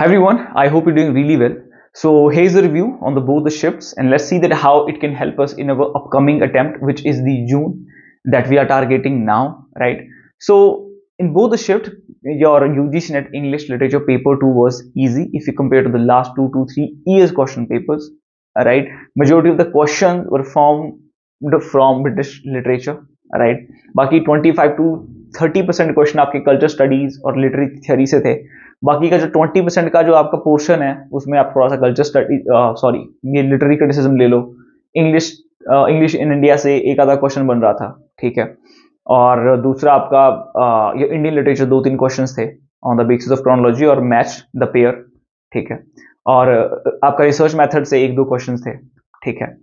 Hi everyone, I hope you're doing really well. So here's a review on the both the shifts, and let's see that how it can help us in our upcoming attempt, which is the June that we are targeting now, right? So in both the shift, your UGC NET English Literature paper 2 was easy if you compare to the last 2 to 3 years question papers, right? Majority of the questions were from British literature, right? बाकी 25 to 30% question आपके culture studies और literary theory से थे. बाकी का जो 20% का जो आपका पोर्शन है उसमें आप थोड़ा सा कल्चर स्टडी सॉरी ये लिटरेरी क्रिटिसिज्म ले लो. इंग्लिश इन इंडिया से एक आधा क्वेश्चन बन रहा था, ठीक है. और दूसरा आपका ये इंडियन लिटरेचर 2-3 क्वेश्चंस थे on the basis of chronology और मैच द पेयर, ठीक है. और आपका रिसर्च मेथड से 1-2 क्वेश्चंस थे, ठीक है.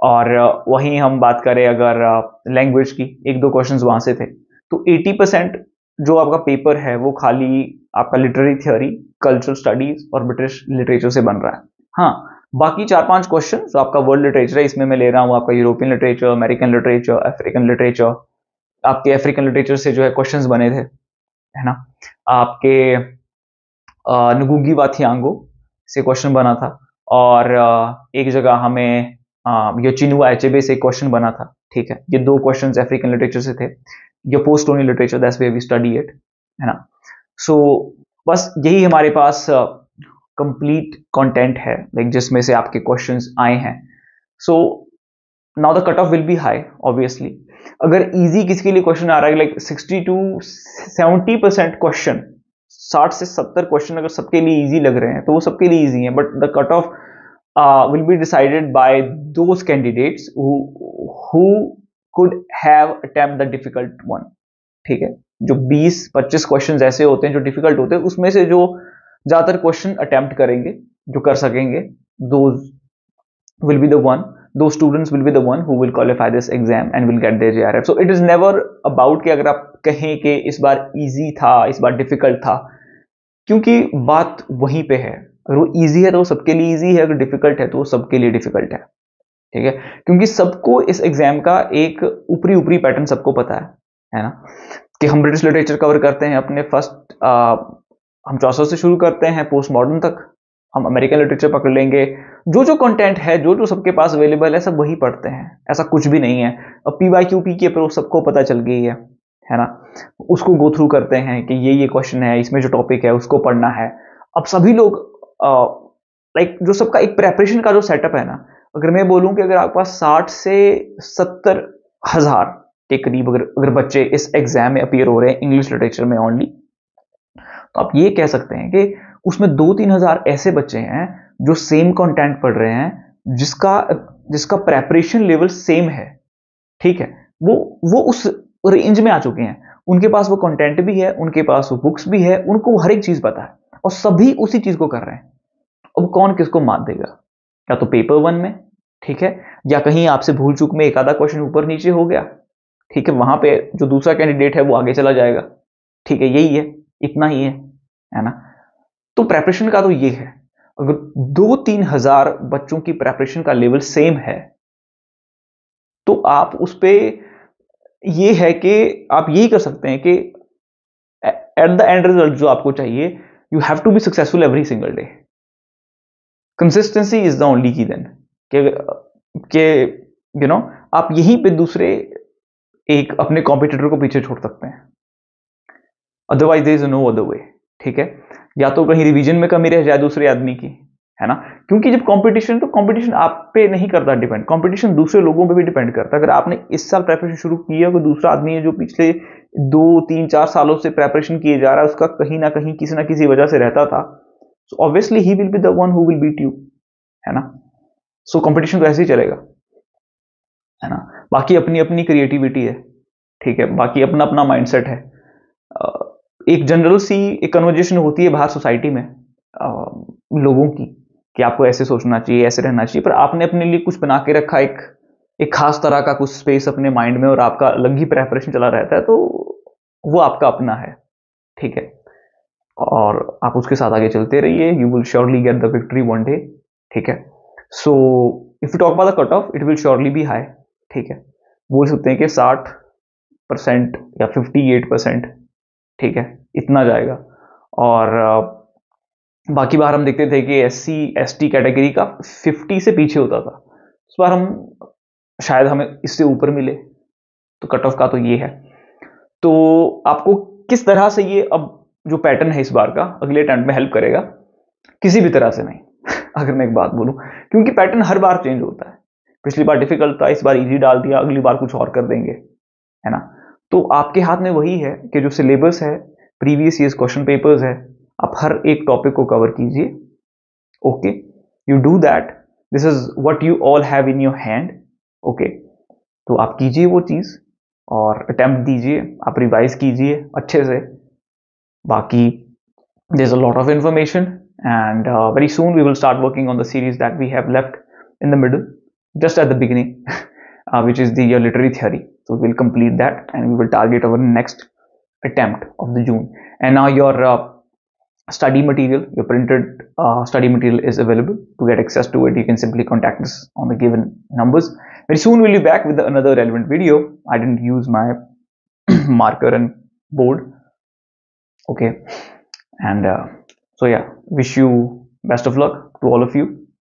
और वहीं हम बात करें अगर लैंग्वेज की 1-2 क्वेश्चंस वहां से थे. तो 80% जो आपका पेपर है वो खाली आपका लिटरेरी थ्योरी, कल्चरल स्टडीज और ब्रिटिश लिटरेचर से बन रहा है. हाँ, बाकी 4-5 क्वेश्चन जो आपका वर्ल्ड लिटरेचर है इसमें मैं ले रहा हूँ आपका European literature, American literature, African literature. आपके अफ्रीकन लिटरेचर से जो है क्वेश्चंस बने थे, है ना. आपके नुगुगी वा थियांगो से क्वेश्चन बना था. और एक जगह हमें ये चिनुआ एचेबे से क्वेश्चन बना था, ठीक है. ये 2 क्वेश्चंस अफ्रीकन लिटरेचर से थे. ये post colonial literature, that's where we study it, है ना. सो बस यही हमारे पास कंप्लीट कंटेंट है, लाइक जिसमें से आपके क्वेश्चंस आए हैं. So now the cut off will be high obviously. अगर इजी किसी के लिए क्वेश्चन आ रहा है लाइक 60 to 70% क्वेश्चन, 60 से 70 क्वेश्चन अगर सबके लिए इजी लग रहे हैं तो वो सबके लिए इजी है. But the cut of will be decided by those candidates who could have attempt the difficult one, ठीक है. जो 20-25 क्वेश्चंस ऐसे होते हैं जो डिफिकल्ट होते हैं, उसमें से जो ज्यादातर क्वेश्चन अटेम्प्ट करेंगे, जो कर सकेंगे, those will be the one, those students will be the one who will qualify this exam and will get their JRF. So it is never about कि अगर आप कहें कि इस बार easy था, इस बार difficult था, क्योंकि बात वहीं पे है. अगर वो इजी है तो वो सबके लिए इजी है, अगर डिफिकल्ट है तो वो सबके लिए डिफिकल्ट है, ठीक है. क्योंकि सबको इस एग्जाम का एक ऊपरी पैटर्न सबको पता है ना. कि हम ब्रिटिश लिटरेचर कवर करते हैं अपने फर्स्ट, हम चौसठ से शुरू करते हैं पोस्ट मॉडर्न तक. हम अमेरिकन लिटरेचर पकड़ लेंगे, जो कंटेंट है, जो सबके पास अवेलेबल है, सब वही पढ़ते हैं. ऐसा कुछ भी नहीं है. अब PYQ के अप्रोच सबको पता चल गई है ना. उसको गो थ्रू करते हैं कि ये क्वेश्चन है, इसमें जो टॉपिक है उसको पढ़ना है. अब सभी लोग लाइक जो सबका एक प्रेपरेशन का जो सेटअप है ना, अगर मैं बोलूं कि अगर आपके पास 60 से 70 हजार के करीब अगर बच्चे इस एग्जाम में अपीयर हो रहे हैं इंग्लिश लिटरेचर में ओनली, तो आप ये कह सकते हैं कि उसमें 2-3 हजार ऐसे बच्चे हैं जो सेम कंटेंट पढ़ रहे हैं, जिसका प्रेपरेशन लेवल सेम है, ठीक है. वो उस रेंज में आ चुके हैं. उनके पास वो कंटेंट भी है, उनके पास वो बुक्स भी है, उनको हर एक चीज पता है और सभी उसी चीज को कर रहे हैं. अब कौन किसको मात देगा? या तो पेपर 1 में, ठीक है, या कहीं आपसे भूल चूक में एक आधा क्वेश्चन ऊपर नीचे हो गया, ठीक है, वहां पे जो दूसरा कैंडिडेट है वो आगे चला जाएगा, ठीक है. यही है, इतना ही है ना. तो प्रेपरेशन का तो ये है. अगर 2-3 हजार बच्चों की प्रेपरेशन का लेवल सेम है तो आप उस पे ये है कि आप यही कर सकते हैं कि एट द एंड रिजल्ट जो आपको चाहिए, you have to be successful every single day. Consistency is the only key then के यू नो आप यहीं पे दूसरे एक अपने कॉम्पिटिटर को पीछे छोड़ सकते हैं. Otherwise there is no other way, ठीक है. या तो कहीं रिवीजन में कमी रह जाए दूसरे आदमी की, है ना. क्योंकि जब कंपटीशन आप पे नहीं करता डिपेंड, कंपटीशन दूसरे लोगों पे भी डिपेंड करता है. अगर आपने इस साल प्रेपरेशन शुरू की है, कोई दूसरा आदमी है जो पिछले 2-3-4 सालों से प्रेपरेशन किए जा रहा है, उसका कहीं ना कहीं किसी ना किसी वजह से रहता था, so obviously he will be the one who will beat you, है ना. सो कंपटीशन तो ऐसे ही चलेगा, है ना. बाकी अपनी अपनी क्रिएटिविटी है, ठीक है. बाकी अपना अपना माइंडसेट है. एक जनरल सी एक कन्वर्जेशन होती है बाहर सोसाइटी में लोगों की कि आपको ऐसे सोचना चाहिए, ऐसे रहना चाहिए, पर आपने अपने लिए कुछ बना के रखा, एक खास तरह का कुछ स्पेस अपने माइंड में, और आपका अलग ही प्रेपरेशन चला रहता है, तो वो आपका अपना है, ठीक है. और आप उसके साथ आगे चलते रहिए. You will surely get the victory one day, ठीक है. So if you talk about the cut of, it will surely be high, ठीक है. बोल सकते हैं कि 60% या 58%, ठीक है, इतना जाएगा. और बाकी बार हम देखते थे कि SC ST कैटेगरी का 50 से पीछे होता था। इस बार हम शायद हमें इससे ऊपर मिले, तो कट ऑफ का तो ये है। तो आपको किस तरह से ये अब जो पैटर्न है इस बार का अगले अटेम्प्ट में हेल्प करेगा? किसी भी तरह से नहीं अगर मैं एक बात बोलूं, क्योंकि पैटर्न हर बार चेंज होता है। पिछली बार डिफिकल्ट था, इस बार इजी डाल दिया, अगली बार कुछ और कर देंगे, है ना। तो आपके हाथ में वही है कि जो सिलेबस है, प्रीवियस ईयर्स क्वेश्चन पेपर्स है, आप हर एक टॉपिक को कवर कीजिए। Okay, you do that, this is what you all have in your hand. Okay, तो आप कीजिए वो चीज और अटेम्प्ट दीजिए, आप रिवाइज कीजिए अच्छे से। बाकी there's a lot of information, and very soon we will start working on the series that we have left in the middle, just at the beginning, which is the literary theory. So we'll complete that and we will target our next attempt of the June. And now your study material, your printed study material is available. To get access to it, you can simply contact us on the given numbers. Very soon we'll be back with another relevant video. I didn't use my marker and board. Okay, and so yeah, wish you best of luck to all of you.